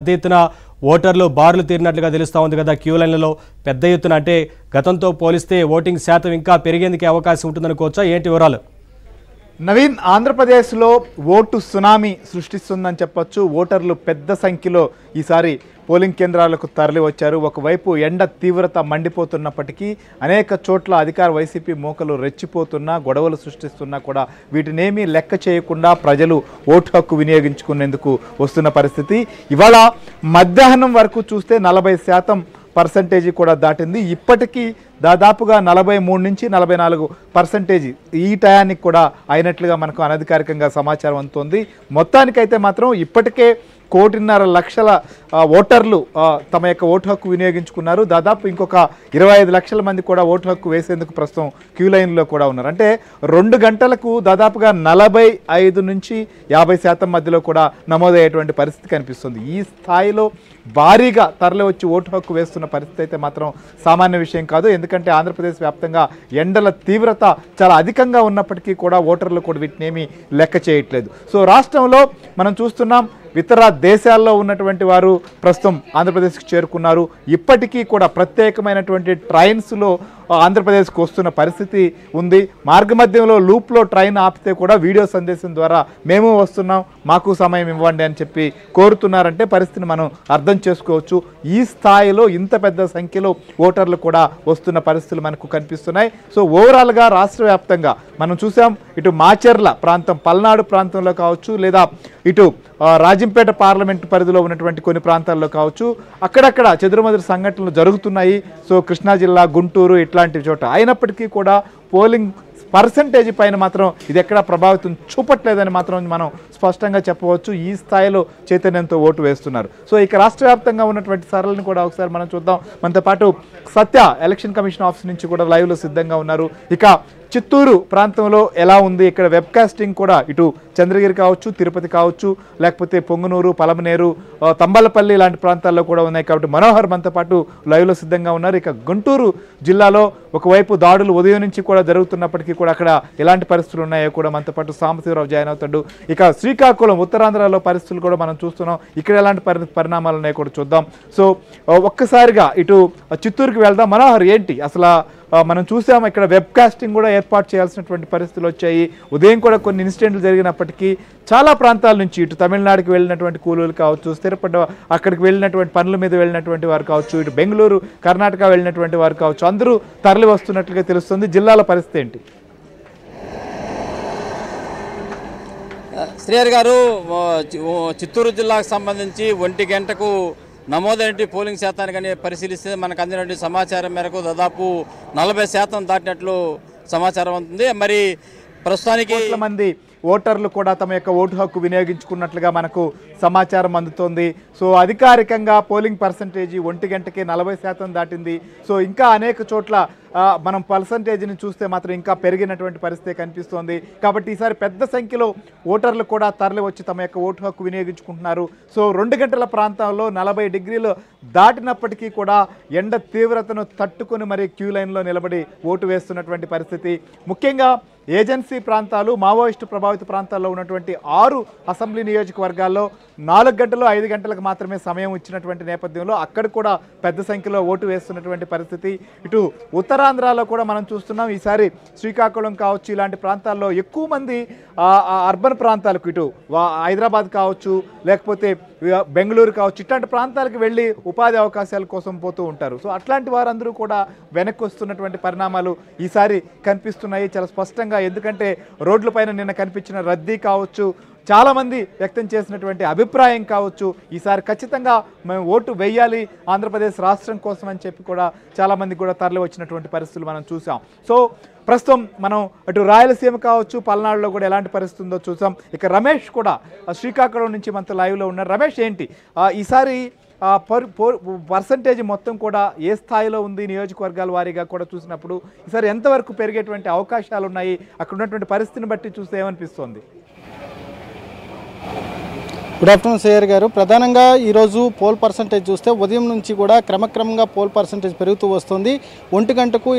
పెద్ద ఎత్తున ఓటర్లు బారులు తీరినట్లుగా తెలుస్తా ఉంది కదా. క్యూ లైన్లలో పెద్ద ఎత్తున అంటే గతంతో పోలిస్తే ఓటింగ్ శాతం ఇంకా పెరిగేందుకు అవకాశం ఉంటుందనుకోవచ్చా? ఏంటి వివరాలు? నవీన్, ఆంధ్రప్రదేశ్లో ఓటు సునామీ సృష్టిస్తుందని చెప్పొచ్చు. ఓటర్లు పెద్ద సంఖ్యలో ఈసారి పోలింగ్ కేంద్రాలకు తరలి వచ్చారు. ఒకవైపు ఎండ తీవ్రత మండిపోతున్నప్పటికీ అనేక చోట్ల అధికార వైసీపీ మోకలు రెచ్చిపోతున్నా, గొడవలు సృష్టిస్తున్నా కూడా వీటినేమీ లెక్క చేయకుండా ప్రజలు ఓటు హక్కు వినియోగించుకునేందుకు వస్తున్న పరిస్థితి. ఇవాళ మధ్యాహ్నం వరకు చూస్తే 40% కూడా దాటింది. ఇప్పటికీ దాదాపుగా 43 నుంచి 44% ఈ టయానికి కూడా అయినట్లుగా మనకు అనధికారికంగా సమాచారం అందుతోంది. మొత్తానికైతే మాత్రం ఇప్పటికే 1.5 లక్షల ఓటర్లు తమ యొక్క ఓటు హక్కు వినియోగించుకున్నారు. దాదాపు ఇంకొక 25 లక్షల మంది కూడా ఓటు హక్కు వేసేందుకు ప్రస్తుతం క్యూ లైన్లో కూడా ఉన్నారు. అంటే 2 గంటలకు దాదాపుగా 45 నుంచి 50% మధ్యలో కూడా నమోదయ్యేటువంటి పరిస్థితి కనిపిస్తుంది. ఈ స్థాయిలో భారీగా తరలి వచ్చి ఓటు హక్కు వేస్తున్న పరిస్థితి అయితే మాత్రం సామాన్య విషయం కాదు. ఎందుకంటే ఆంధ్రప్రదేశ్ వ్యాప్తంగా ఎండల తీవ్రత చాలా అధికంగా ఉన్నప్పటికీ కూడా ఓటర్లు కూడా వీటినేమీ లెక్క చేయట్లేదు. సో రాష్ట్రంలో మనం చూస్తున్నాం, ఇతర దేశాల్లో ఉన్నటువంటి వారు ప్రస్తుతం ఆంధ్రప్రదేశ్కి చేరుకున్నారు. ఇప్పటికీ కూడా ప్రత్యేకమైనటువంటి ట్రైన్స్లో ఆంధ్రప్రదేశ్కి వస్తున్న పరిస్థితి ఉంది. మార్గమధ్యంలో లూప్లో ట్రైన్ ఆపితే కూడా వీడియో సందేశం ద్వారా మేము వస్తున్నాం, మాకు సమయం ఇవ్వండి అని చెప్పి కోరుతున్నారంటే పరిస్థితిని మనం అర్థం చేసుకోవచ్చు. ఈ స్థాయిలో ఇంత పెద్ద సంఖ్యలో ఓటర్లు కూడా వస్తున్న పరిస్థితులు మనకు కనిపిస్తున్నాయి. సో ఓవరాల్గా రాష్ట్ర వ్యాప్తంగా మనం చూసాం, ఇటు మాచర్ల ప్రాంతం, పల్నాడు ప్రాంతంలో కావచ్చు, లేదా ఇటు రాజంపేట పార్లమెంటు పరిధిలో ఉన్నటువంటి కొన్ని ప్రాంతాల్లో కావచ్చు, అక్కడక్కడ చెదురుమదురు సంఘటనలు జరుగుతున్నాయి. సో కృష్ణా జిల్లా, గుంటూరు ఇట్లాంటి చోట అయినప్పటికీ కూడా పోలింగ్ పర్సంటేజ్ పైన మాత్రం ఇది ఎక్కడా ప్రభావితం చూపట్లేదని మాత్రం మనం స్పష్టంగా చెప్పవచ్చు. ఈ స్థాయిలో చైతన్యంతో ఓటు వేస్తున్నారు. సో ఇక రాష్ట్ర వ్యాప్తంగా ఉన్నటువంటి సరళిని కూడా ఒకసారి మనం చూద్దాం. మనతో పాటు సత్య ఎలక్షన్ కమిషన్ ఆఫీస్ నుంచి కూడా లైవ్లో సిద్ధంగా ఉన్నారు. ఇక చిత్తూరు ప్రాంతంలో ఎలా ఉంది, ఇక్కడ వెబ్కాస్టింగ్ కూడా ఇటు చంద్రగిరి కావచ్చు, తిరుపతి కావచ్చు, లేకపోతే పొంగునూరు, పలమనేరు, తంబలపల్లి లాంటి ప్రాంతాల్లో కూడా ఉన్నాయి. కాబట్టి మనోహర్ మనతో పాటు లైవ్లో సిద్ధంగా ఉన్నారు. ఇక గుంటూరు జిల్లాలో ఒకవైపు దాడులు ఉదయం నుంచి కూడా జరుగుతున్నప్పటికీ కూడా అక్కడ ఎలాంటి పరిస్థితులు ఉన్నాయో కూడా మనతో పాటు సాంబశివరావు జాయిన్ అవుతాడు. ఇక శ్రీకాకుళం, ఉత్తరాంధ్రలో పరిస్థితులు కూడా మనం చూస్తున్నాం. ఇక్కడ ఎలాంటి పరిణామాలు ఉన్నాయో కూడా చూద్దాం. సో ఒక్కసారిగా ఇటు చిత్తూరుకి వెళ్దాం. మనోహర్, ఏంటి అసలు మనం చూసాము, ఇక్కడ వెబ్కాస్టింగ్ కూడా ఏర్పాటు చేయాల్సినటువంటి పరిస్థితులు వచ్చాయి. ఉదయం కూడా కొన్ని ఇన్సిడెంట్లు జరిగినప్పటికీ చాలా ప్రాంతాల నుంచి ఇటు తమిళనాడుకి వెళ్ళినటువంటి కూలీలు కావచ్చు, స్థిరపడ్డ అక్కడికి వెళ్ళినటువంటి పనుల మీద వెళ్ళినటువంటి వారు కావచ్చు, ఇటు బెంగళూరు, కర్ణాటక వెళ్ళినటువంటి వారు కావచ్చు, అందరూ తరలి వస్తున్నట్లుగా తెలుస్తుంది. జిల్లాల పరిస్థితి ఏంటి? శ్రీహరి గారు, చిత్తూరు జిల్లాకు సంబంధించి 1 గంటకు నమోదైన పోలింగ్ శాతాన్ని పరిశీలిస్తే మనకు అందినటువంటి సమాచారం మేరకు దాదాపు 40% దాటినట్లు సమాచారం ఉంటుంది. మరి ప్రస్తుతానికి మంది ఓటర్లు కూడా తమ యొక్క ఓటు హక్కు వినియోగించుకున్నట్లుగా మనకు సమాచారం అందుతోంది. సో అధికారికంగా పోలింగ్ పర్సంటేజ్ 1 గంటకే 40% దాటింది. సో ఇంకా అనేక చోట్ల మనం పర్సంటేజ్ని చూస్తే మాత్రం ఇంకా పెరిగినటువంటి పరిస్థితి కనిపిస్తోంది. కాబట్టి ఈసారి పెద్ద సంఖ్యలో ఓటర్లు కూడా తరలి వచ్చి తమ యొక్క ఓటు హక్కు వినియోగించుకుంటున్నారు. సో 2 గంటల ప్రాంతాల్లో 40 డిగ్రీలు దాటినప్పటికీ కూడా ఎండ తీవ్రతను తట్టుకుని మరి క్యూ లైన్లో నిలబడి ఓటు వేస్తున్నటువంటి పరిస్థితి. ముఖ్యంగా ఏజెన్సీ ప్రాంతాలు, మావోయిస్టు ప్రభావిత ప్రాంతాల్లో ఉన్నటువంటి 6 అసెంబ్లీ నియోజకవర్గాల్లో 4 గంటలు 5 గంటలకు మాత్రమే సమయం ఇచ్చినటువంటి నేపథ్యంలో అక్కడ కూడా పెద్ద సంఖ్యలో ఓటు వేస్తున్నటువంటి పరిస్థితి. ఇటు ఉత్తరాంధ్రలో కూడా మనం చూస్తున్నాం. ఈసారి శ్రీకాకుళం కావచ్చు, ఇలాంటి ప్రాంతాల్లో ఎక్కువ మంది అర్బన్ ప్రాంతాలకు, ఇటు హైదరాబాద్ కావచ్చు, లేకపోతే బెంగళూరు కావచ్చు, ఇట్లాంటి ప్రాంతాలకు వెళ్ళి ఉపాధి అవకాశాల కోసం పోతూ ఉంటారు. సో అట్లాంటి వారందరూ కూడా వెనక్కి వస్తున్నటువంటి పరిణామాలు ఈసారి కనిపిస్తున్నాయి చాలా స్పష్టంగా. ఎందుకంటే రోడ్లపైన నిన్న కనిపించిన రద్దీ కావచ్చు, చాలామంది వ్యక్తం చేసినటువంటి అభిప్రాయం కావచ్చు, ఈసారి ఖచ్చితంగా మేము ఓటు వేయాలి ఆంధ్రప్రదేశ్ రాష్ట్రం కోసం అని చెప్పి కూడా చాలామంది కూడా తరలి వచ్చినటువంటి పరిస్థితులు మనం చూసాం. సో ప్రస్తుతం మనం అటు రాయలసీమ కావచ్చు, పల్నాడులో కూడా ఎలాంటి పరిస్థితి ఉందో చూసాం. ఇక రమేష్ కూడా శ్రీకాకుళం నుంచి మనతో లైవ్లో ఉన్నారు. రమేష్, ఏంటి ఈసారి పర్సంటేజ్ మొత్తం కూడా ఏ స్థాయిలో ఉంది నియోజకవర్గాల వారీగా కూడా చూసినప్పుడు ఈసారి ఎంతవరకు పెరిగేటువంటి అవకాశాలు ఉన్నాయి? అక్కడ ఉన్నటువంటి పరిస్థితిని బట్టి చూస్తే ఏమనిపిస్తోంది? గుడ్ ఆఫ్టర్నూన్ శ్రీహరి గారు. ప్రధానంగా ఈరోజు పోల్ పర్సంటేజ్ చూస్తే ఉదయం నుంచి కూడా క్రమక్రమంగా పోల్ పర్సంటేజ్ పెరుగుతూ వస్తుంది. 1 గంటకు